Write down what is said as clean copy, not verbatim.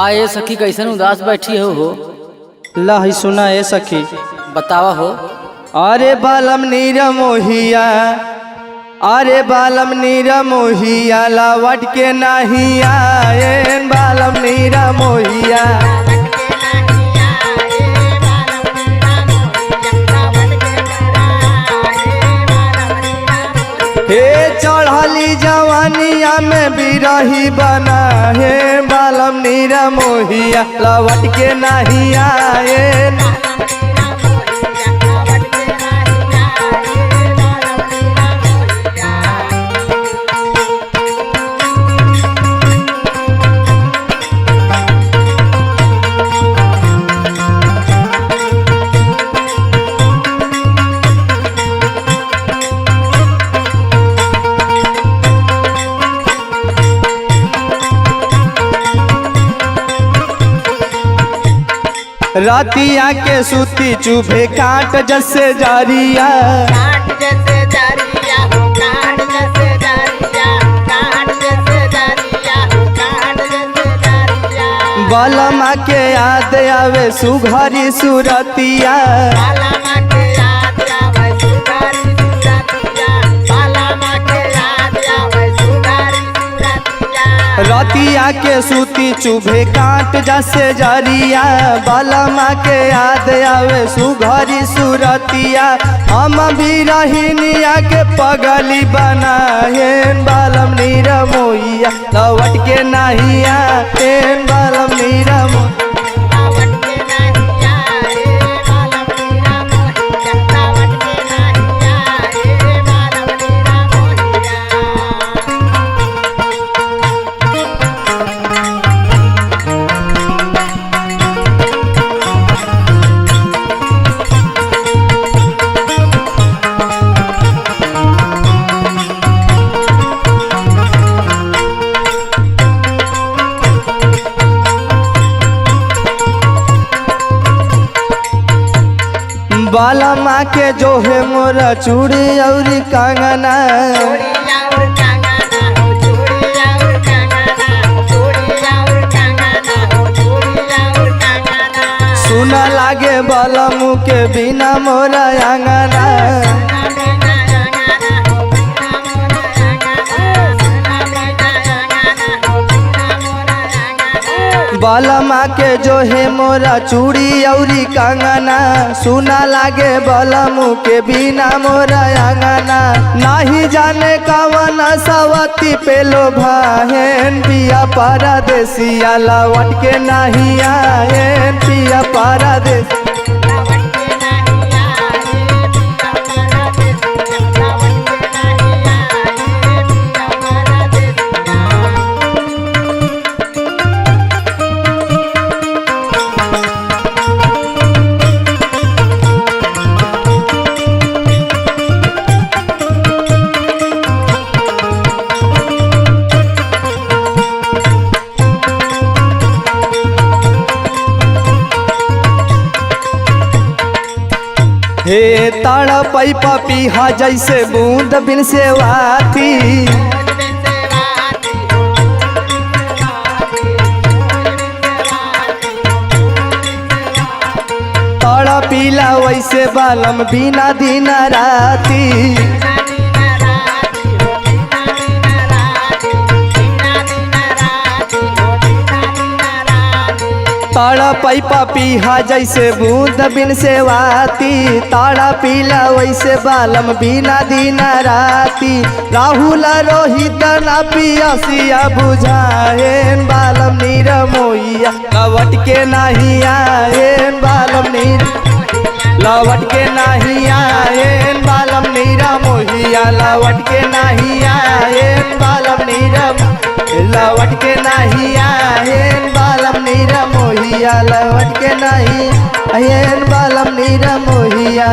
का ये सखी कैसन उदास बैठी हो? ला ही सुना ए सखी। बतावा हो। अरे बालम नीरा मोहिया, अरे बालम नीरा मोहिया, लावट के नहीं आए बालम नीरा मोहिया। हे चढ़ली जवानिया में बिरही बना है बालम नीरा मोहिया, लवट के नहीं आए। रातिया के सूती चुभे काट जैसे जारिया, काट जैसे जारिया हो, काट जैसे जारिया, काट जैसे जारिया हो, काट जैसे जारिया। बालमा के याद आवे सुघरी सुरतिया, बालमा के याद आवे सुघरी सुरतिया, बालमा के याद आवे सुघरी सुरतिया। रातिया के सूती चुभे काट जैसे जारिया, बालमा के याद आवे सुघरी सुरतिया। हम भी रहीनिया के पगली बनाए बालम नीरा मोहिया, लवट के नहीं आते बालम नीरा मोहिया। लावट के नहीं आए बालम नीरा मोहिया, लावट के नहीं आए बालम नीरा मोहिया। बालमा के जो है मोरा चूड़ी और कंगना, चूड़िया और कंगना हो, चूड़िया और कंगना हो, चूड़िया और कंगना हो, चूड़िया और कंगना। सुना लागे बालमू के बिना मोरा अंगना। सुना बिना अंगना हो, बिना मोरा अंगना, सुना बिना अंगना हो, बिना मोरा अंगना। बालमा के जो है मोरा चूड़ी और कंगना, सुना लागे बालमू के बिना मोरा अंगना। नाही जाने कवन सवती पेलो भाहेन, पिया परदेसिया लवट के नहीं आएन, पिया परदेसिया। लावट के नहीं आए पिया परदेसिया, लावट के नहीं आए पिया परदेसिया। हे ताड़ा पई पपीहा जैसे बूंद बिन सेवाती, ताड़ा पीला वैसे बालम बिना दिन राती। ताड़ा पई पपीहा जैसे बूंद बिन सेवाती, ताड़ा पीला वैसे बालम बिना दिन राती। राहुल रोहित ना पियसिया बुझाएन बालम नीरा मोहिया, लवट के नहीं आएन बालम नीरा, लवट के नहीं आएन बालम नीरा मोहिया, लवट के नहीं आएन बालम नीरा, लवट के नहीं आएन बालम नीरा मोहिया, लवट के नहीं आएन बालम नीरा मोहिया।